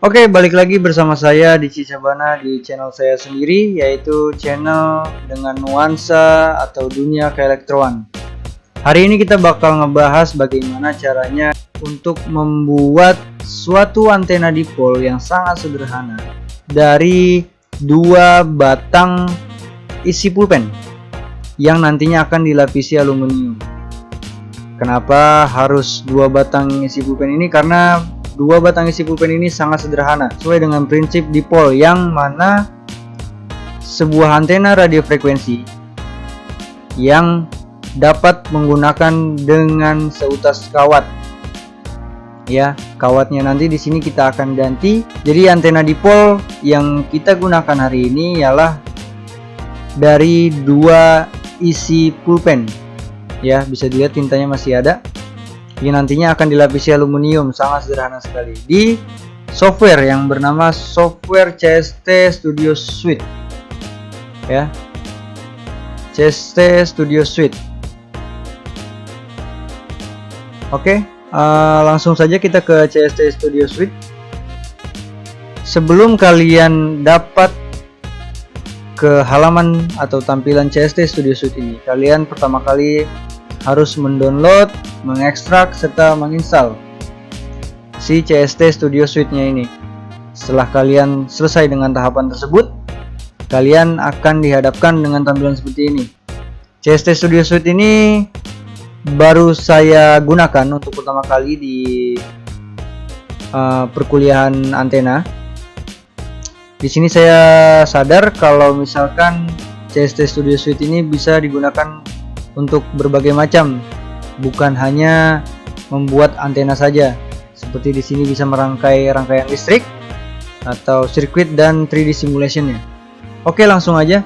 Oke, balik lagi bersama saya di Cicabana di channel saya sendiri, yaitu channel dengan nuansa atau dunia keelektroan. Hari ini kita bakal ngebahas bagaimana caranya untuk membuat suatu antena dipol yang sangat sederhana dari dua batang isi pulpen yang nantinya akan dilapisi aluminium. Kenapa harus dua batang isi pulpen ini? Karena dua batang isi pulpen ini sangat sederhana, sesuai dengan prinsip dipol, yang mana sebuah antena radio frekuensi yang dapat menggunakan dengan seutas kawat. Ya, kawatnya nanti di sini kita akan ganti. Jadi antena dipol yang kita gunakan hari ini ialah dari dua isi pulpen. Ya, bisa dilihat tintanya masih ada. Ini nantinya akan dilapisi aluminium, sangat sederhana sekali di software yang bernama software CST Studio Suite. Ya, CST Studio Suite. Oke, langsung saja kita ke CST Studio Suite. Sebelum kalian dapat ke halaman atau tampilan CST Studio Suite ini, kalian pertama kali harus mendownload, mengekstrak, serta menginstal si CST Studio Suite-nya ini. Setelah kalian selesai dengan tahapan tersebut, kalian akan dihadapkan dengan tampilan seperti ini. CST Studio Suite ini baru saya gunakan untuk pertama kali di perkuliahan antena. Di sini saya sadar kalau misalkan CST Studio Suite ini bisa digunakan untuk berbagai macam, bukan hanya membuat antena saja. Seperti di sini bisa merangkai rangkaian listrik atau sirkuit dan 3D simulationnya. Oke, langsung aja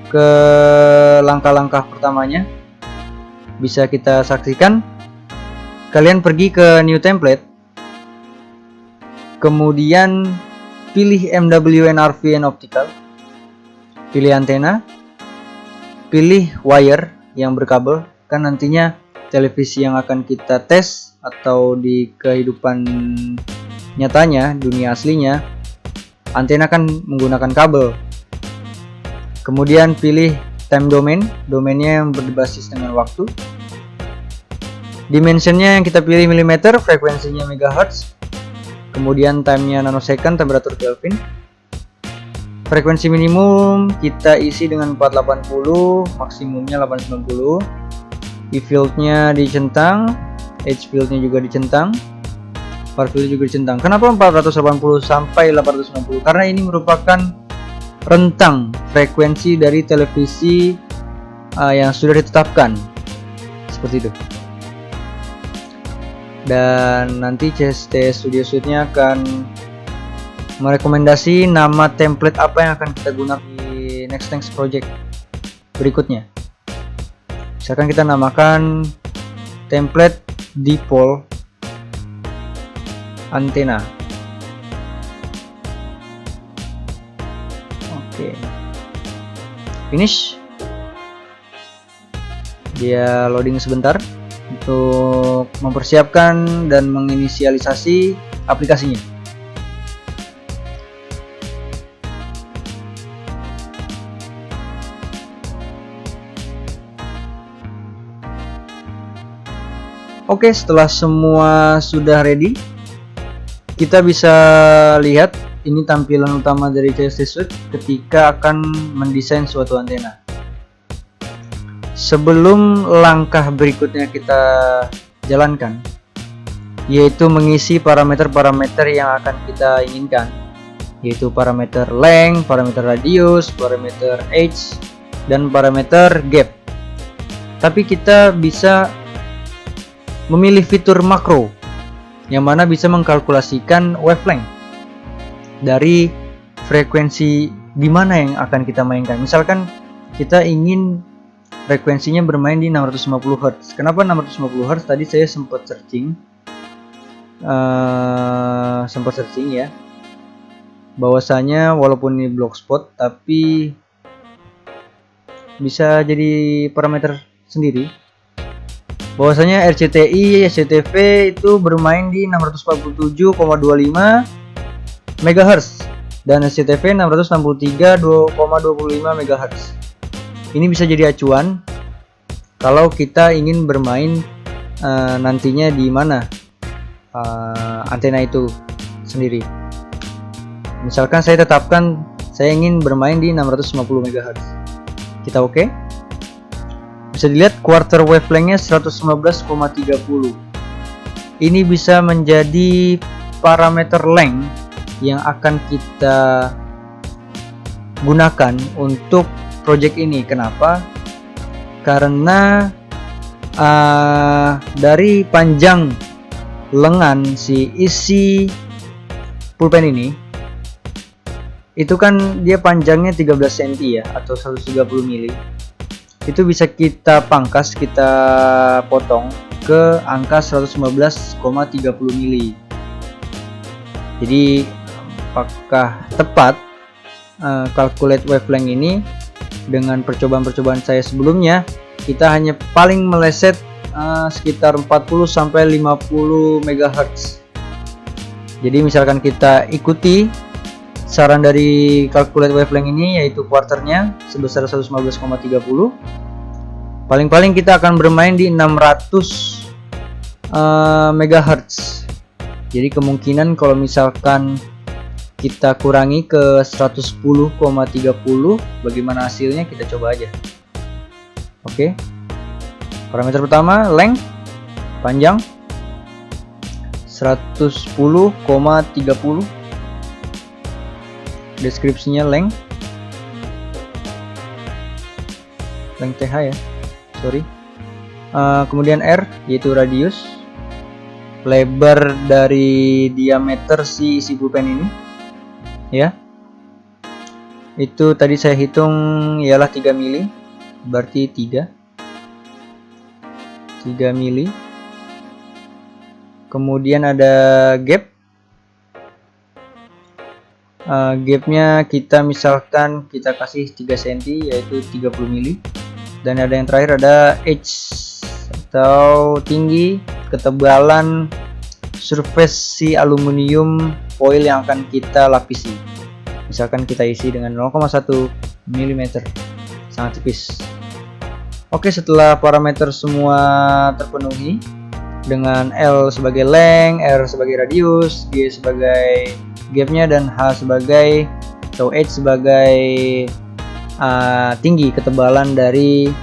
ke langkah-langkah pertamanya. Bisa kita saksikan. Kalian pergi ke New Template, kemudian pilih MWN RVN Optical, pilih antena, pilih wire yang berkabel. Kan nantinya televisi yang akan kita tes atau di kehidupan nyatanya, dunia aslinya, antena kan menggunakan kabel. Kemudian pilih time domain, domainnya yang berbasis dengan waktu. Dimensionnya yang kita pilih mm, frekuensinya megahertz. Kemudian timenya nanosecond, temperatur Kelvin. Frekuensi minimum kita isi dengan 480, maksimumnya 890. E fieldnya dicentang, H fieldnya juga dicentang, far field juga dicentang. Kenapa 480 sampai 890? Karena ini merupakan rentang frekuensi dari televisi yang sudah ditetapkan, seperti itu. Dan nanti CST Studio Suite-nya akan merekomendasi nama template apa yang akan kita gunakan di next project berikutnya. Misalkan kita namakan template dipol antena. Oke, finish. Dia loading sebentar untuk mempersiapkan dan menginisialisasi aplikasinya. Oke, setelah semua sudah ready, kita bisa lihat ini tampilan utama dari CST Suite ketika akan mendesain suatu antena. Sebelum langkah berikutnya kita jalankan, yaitu mengisi parameter-parameter yang akan kita inginkan, yaitu parameter length, parameter radius, parameter H, dan parameter gap. Tapi kita bisa memilih fitur makro yang mana bisa mengkalkulasikan wavelength dari frekuensi di mana yang akan kita mainkan. Misalkan kita ingin frekuensinya bermain di 650 Hz. Kenapa 650 Hz? Tadi saya sempat searching ya, bahwasanya walaupun ini blogspot tapi bisa jadi parameter sendiri. Bahwasanya RCTI, SCTV itu bermain di 647,25 MHz dan SCTV 663,25 MHz. Ini bisa jadi acuan kalau kita ingin bermain nantinya di mana antena itu sendiri. Misalkan saya tetapkan saya ingin bermain di 650 MHz. Kita oke. Bisa dilihat quarter wavelengthnya 115,30. Ini bisa menjadi parameter length yang akan kita gunakan untuk project ini. Kenapa? Karena dari panjang lengan si isi pulpen ini, itu kan dia panjangnya 13 cm ya, atau 130 mili. Itu bisa kita pangkas, kita potong ke angka 115,30 mili. Jadi apakah tepat calculate wavelength ini? Dengan percobaan-percobaan saya sebelumnya, kita hanya paling meleset sekitar 40 sampai 50 MHz. Jadi misalkan kita ikuti saran dari calculate wavelength ini, yaitu quarternya sebesar 115,30, paling-paling kita akan bermain di 600 MHz. Jadi kemungkinan kalau misalkan kita kurangi ke 110,30, bagaimana hasilnya, kita coba aja. Oke. Parameter pertama, length, panjang 110,30. Deskripsinya length TH ya, sorry. Kemudian R yaitu radius, lebar dari diameter si isi pulpen ini ya. Itu tadi saya hitung ialah 3 mili, berarti 3 mili. Kemudian ada gap. Gapnya kita misalkan kita kasih 3 cm, yaitu 30 mili. Dan ada yang terakhir ada H atau tinggi ketebalan surface si aluminium foil yang akan kita lapisi. Misalkan kita isi dengan 0,1 mm, sangat tipis. Oke, setelah parameter semua terpenuhi dengan L sebagai length, R sebagai radius, G sebagai gapnya, dan H sebagai atau H sebagai tinggi ketebalan dari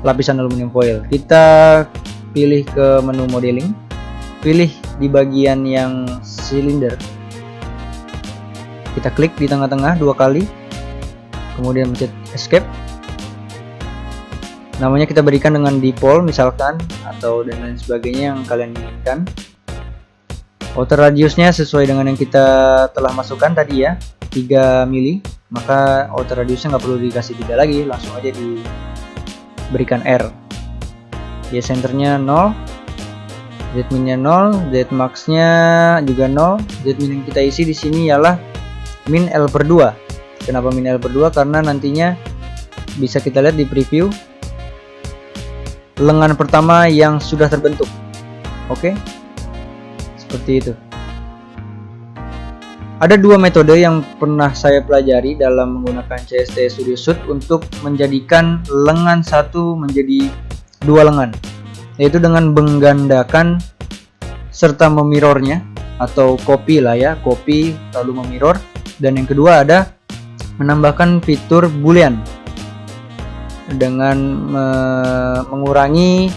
lapisan aluminium foil, kita pilih ke menu modeling, pilih di bagian yang silinder, kita klik di tengah-tengah 2 kali, kemudian pencet escape. Namanya kita berikan dengan default misalkan, atau dan lain sebagainya yang kalian inginkan. Outer radiusnya sesuai dengan yang kita telah masukkan tadi ya, 3 mili, maka outer radiusnya nggak perlu dikasih 3 lagi, langsung aja diberikan R. Ya, centernya 0, Z minnya 0, Z maxnya juga 0. Z min yang kita isi di sini ialah min L/2. Kenapa min L/2? Karena nantinya bisa kita lihat di preview lengan pertama yang sudah terbentuk. Oke. Seperti itu. Ada 2 metode yang pernah saya pelajari dalam menggunakan CST Studio Suite untuk menjadikan lengan satu menjadi 2 lengan, yaitu dengan menggandakan serta memirrornya, atau copy lah ya, copy lalu memirror. Dan yang kedua ada menambahkan fitur boolean dengan mengurangi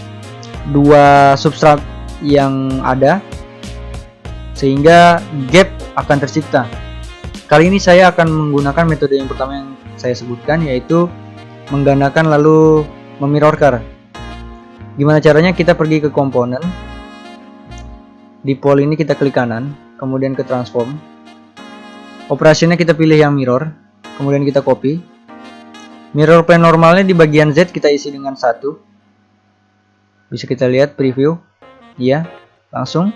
2 substrat yang ada, sehingga gap akan tercipta. Kali ini saya akan menggunakan metode yang pertama yang saya sebutkan, yaitu menggandakan lalu memirrorkan. Gimana caranya? Kita pergi ke komponen, di pole ini kita klik kanan, kemudian ke transform, operasinya kita pilih yang mirror, kemudian kita copy. Mirror plane normalnya di bagian Z kita isi dengan 1. Bisa kita lihat preview, ya, langsung.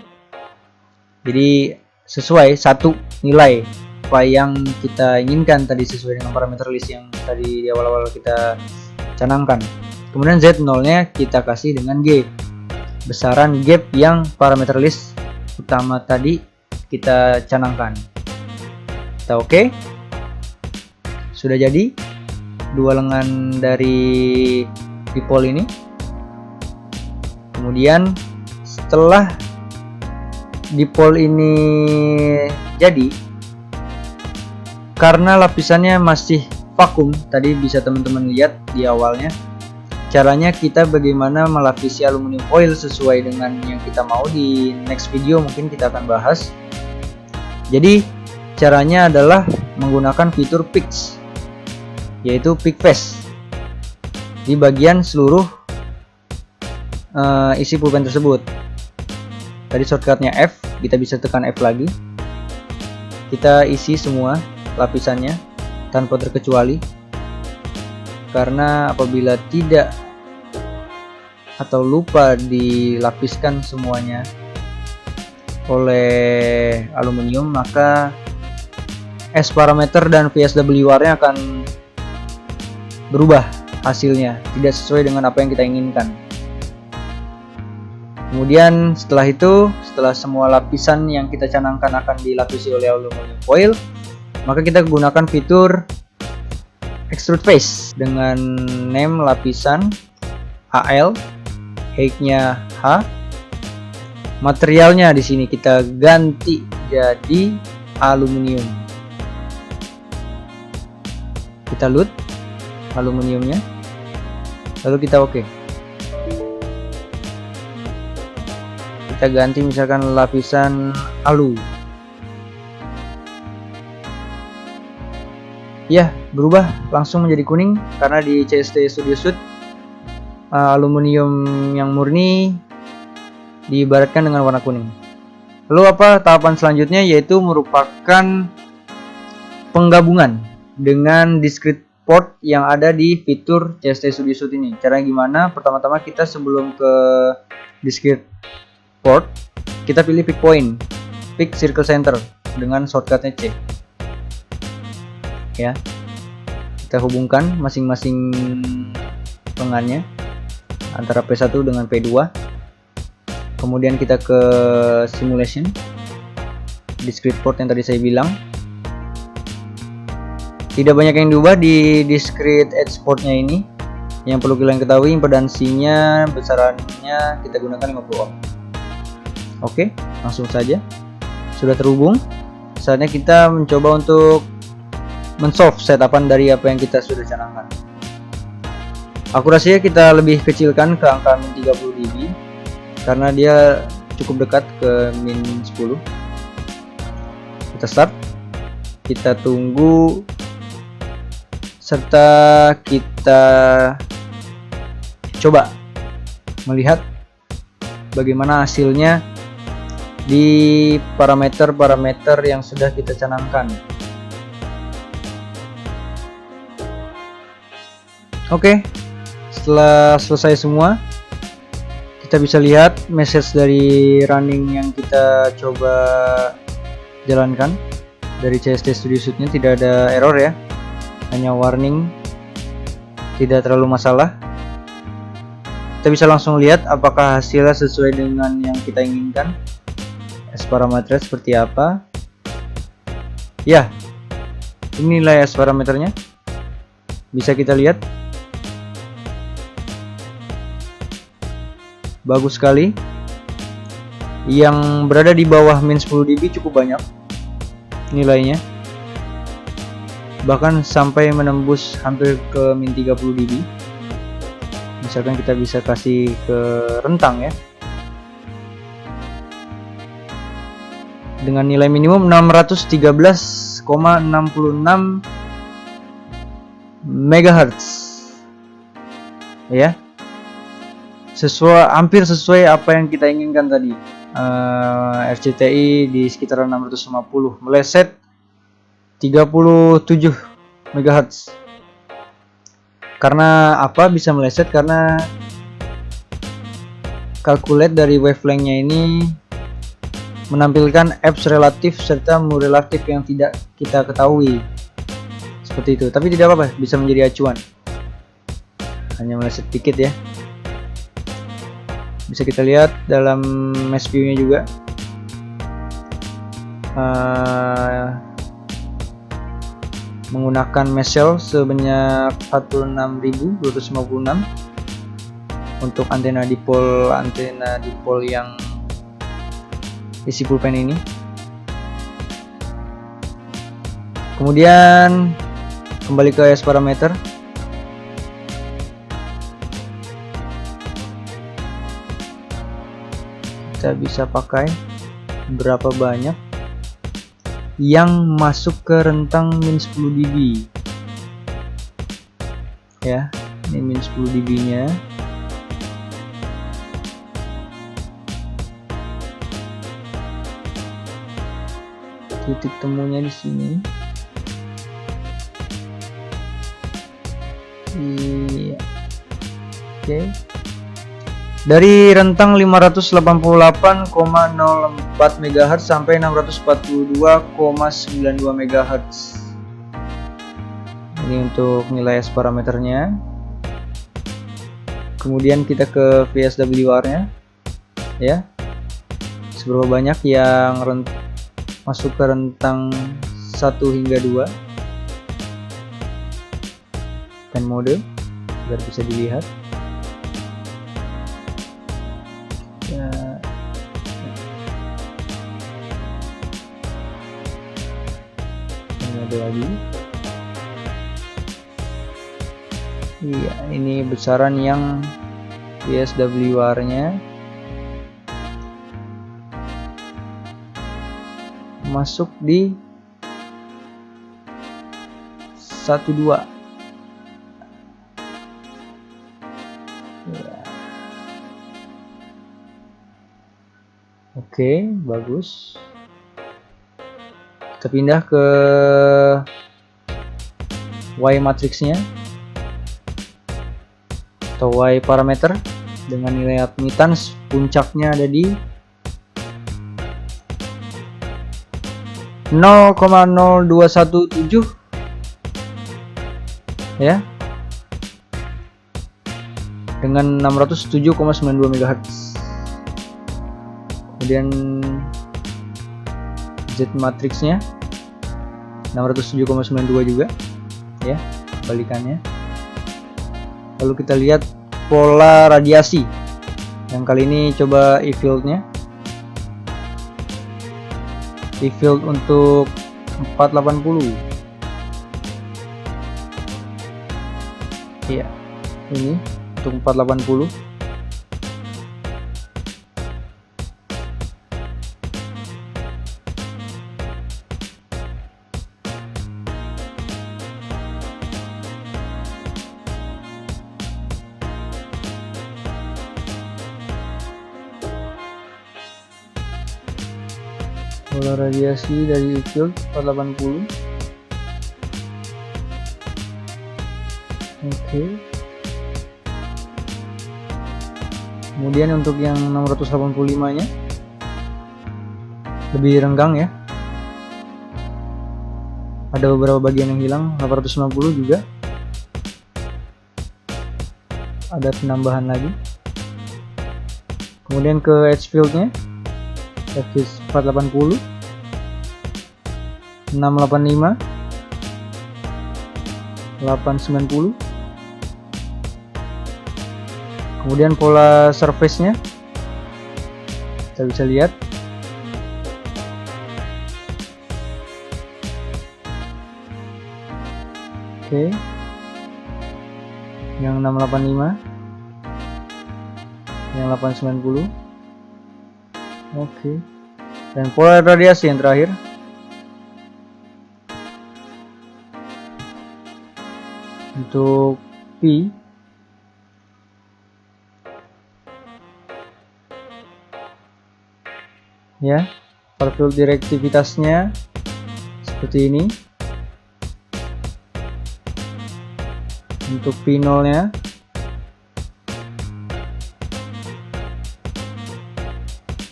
Jadi sesuai 1 nilai apa yang kita inginkan tadi, sesuai dengan parameter list yang tadi di awal-awal kita canangkan. Kemudian Z0 nya kita kasih dengan G, besaran gap yang parameter list utama tadi kita canangkan. Kita oke. Sudah jadi dua lengan dari dipol ini. Kemudian setelah dipol ini jadi, karena lapisannya masih vakum, tadi bisa teman-teman lihat di awalnya. Caranya kita bagaimana melapisi aluminium foil sesuai dengan yang kita mau, di next video mungkin kita akan bahas. Jadi caranya adalah menggunakan fitur fix, yaitu pick face di bagian seluruh isi pulpen tersebut. Tadi shortcutnya F, kita bisa tekan F lagi. Kita isi semua lapisannya tanpa terkecuali, karena apabila tidak atau lupa dilapiskan semuanya oleh aluminium, maka S parameter dan VSWR nya akan berubah hasilnya, tidak sesuai dengan apa yang kita inginkan. Kemudian setelah itu, setelah semua lapisan yang kita canangkan akan dilapisi oleh aluminium foil, maka kita gunakan fitur extrude face dengan name lapisan AL, height-nya H. Materialnya di sini kita ganti jadi aluminium. Kita load aluminiumnya, lalu kita oke. Kita ganti misalkan lapisan alu. Ya, berubah langsung menjadi kuning karena di CST Studio Suite aluminium yang murni diibaratkan dengan warna kuning. Lalu apa tahapan selanjutnya, yaitu merupakan penggabungan dengan discrete port yang ada di fitur CST Studio Suite ini. Caranya gimana? Pertama-tama kita sebelum ke discrete port, kita pilih pick point, pick circle center dengan shortcutnya C. Ya, kita hubungkan masing-masing lengannya antara P1 dengan P2. Kemudian kita ke simulation, discrete port yang tadi saya bilang. Tidak banyak yang diubah di discrete edge portnya ini. Yang perlu kalian ketahui, impedansinya, besarannya kita gunakan 50 ohm. Oke, langsung saja. Sudah terhubung. Saatnya kita mencoba untuk men-solve setapan dari apa yang kita sudah canangkan. Akurasinya kita lebih kecilkan ke angka min 30 dB karena dia cukup dekat ke min 10. Kita start, kita tunggu, serta kita coba melihat bagaimana hasilnya di parameter-parameter yang sudah kita canangkan. Oke, setelah selesai semua, kita bisa lihat message dari running yang kita coba jalankan dari CST Studio Suite-nya. Tidak ada error ya, hanya warning, tidak terlalu masalah. Kita bisa langsung lihat apakah hasilnya sesuai dengan yang kita inginkan. S parameter seperti apa? Ya, ini nilai S parameternya, bisa kita lihat. Bagus sekali. Yang berada di bawah min 10 dB cukup banyak nilainya, bahkan sampai menembus hampir ke min 30 dB. Misalkan kita bisa kasih ke rentang ya, dengan nilai minimum 613,66 MHz ya, hampir sesuai apa yang kita inginkan tadi. RCTI di sekitar 650, meleset 37 MHz. Karena apa bisa meleset? Karena calculate dari wavelengthnya ini menampilkan apps relatif serta mu relatif yang tidak kita ketahui, seperti itu. Tapi tidak apa-apa, bisa menjadi acuan. Hanya meleset dikit ya. Bisa kita lihat dalam mesh view nya juga. menggunakan mesh cell sebanyak 46256 untuk antena dipol yang isi pulpen ini. Kemudian kembali ke S parameter. Kita bisa pakai berapa banyak yang masuk ke rentang min 10 dB ya. Ini min 10 dB nya. Titik temunya di sini. Iya. Oke. Dari rentang 588,04 MHz sampai 642,92 MHz. Ini untuk nilai S parameternya. Kemudian kita ke VSWR-nya ya. Seberapa banyak yang masuk ke rentang 1 hingga 2. Dan mode biar bisa dilihat. Ya. Ini ada lagi. Iya, ini besaran yang VSWR-nya masuk di 12. Ya. Oke, bagus. Kita pindah ke Y matriksnya atau Y parameter dengan nilai admittance puncaknya ada di 0,0217 ya, dengan 607,92 MHz. Kemudian Z matriksnya 607,92 juga ya, kebalikannya. Lalu kita lihat pola radiasi. Yang kali ini coba E-field-nya. E-field untuk 480. Iya, ini untuk 480. Pola radiasi dari E-field 480. Oke. Kemudian untuk yang 685 nya lebih renggang ya. Ada beberapa bagian yang hilang. 890 juga. Ada penambahan lagi. Kemudian ke H-field-nya. Fuse 480, 685, 890. Kemudian pola surface-nya kita bisa lihat. Oke. Yang 685, yang 890. Oke. Dan pola radiasi yang terakhir. Untuk P ya, far field direktivitasnya seperti ini. Untuk P0 nya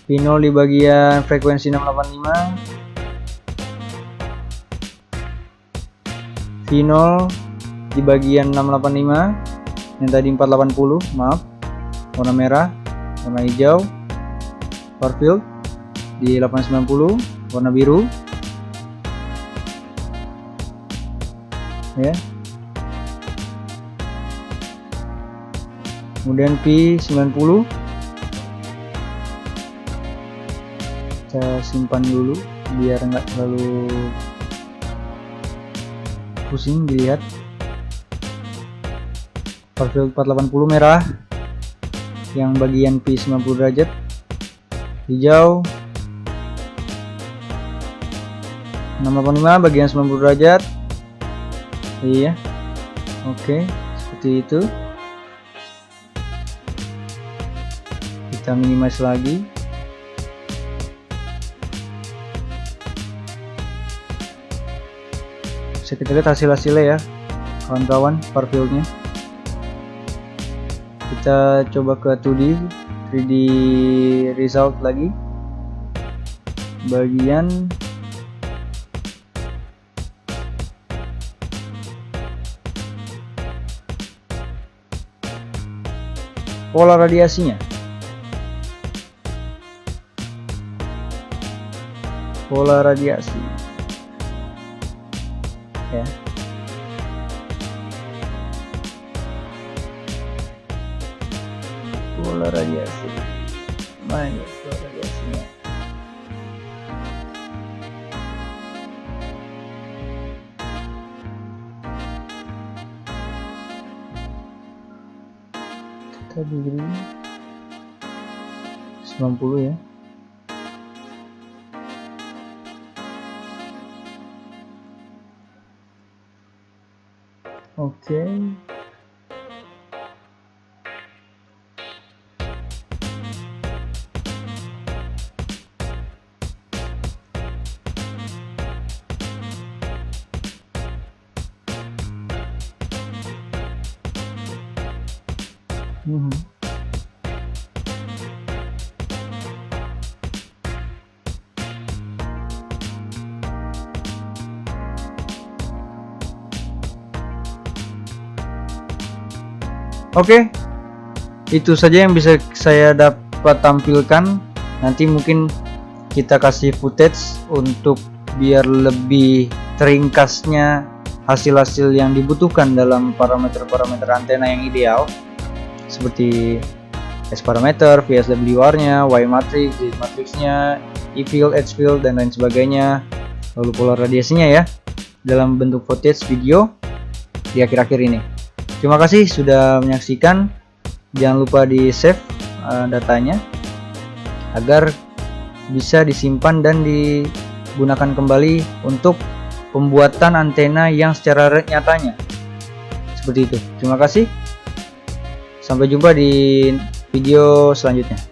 P0 di bagian frekuensi 685, V0 di bagian 685, yang tadi 480, maaf, warna merah, warna hijau, far field di 890, warna biru, ya. Kemudian P90 kita simpan dulu biar nggak terlalu pusing dilihat. Far field 480 merah, yang bagian P90 derajat. Hijau 685 bagian 90 derajat. Iya, oke, seperti itu. Kita minimize lagi. Bisa kita lihat hasilnya ya kawan-kawan, far fieldnya. Kita coba ke 3D result lagi, bagian pola radiasinya. Pola radiasi ya. Pola radiasi, mana pola radiasinya? Kita beri 90 ya. Oke. Oke, itu saja yang bisa saya dapat tampilkan. Nanti mungkin kita kasih footage untuk biar lebih teringkasnya hasil-hasil yang dibutuhkan dalam parameter-parameter antena yang ideal, seperti S parameter, VSWR-nya, Y matrix, Z matrixnya, E field, H field, dan lain sebagainya, lalu pola radiasinya ya, dalam bentuk footage video di akhir-akhir ini. Terima kasih sudah menyaksikan. Jangan lupa di save datanya agar bisa disimpan dan digunakan kembali untuk pembuatan antena yang secara nyatanya. Seperti itu. Terima kasih. Sampai jumpa di video selanjutnya.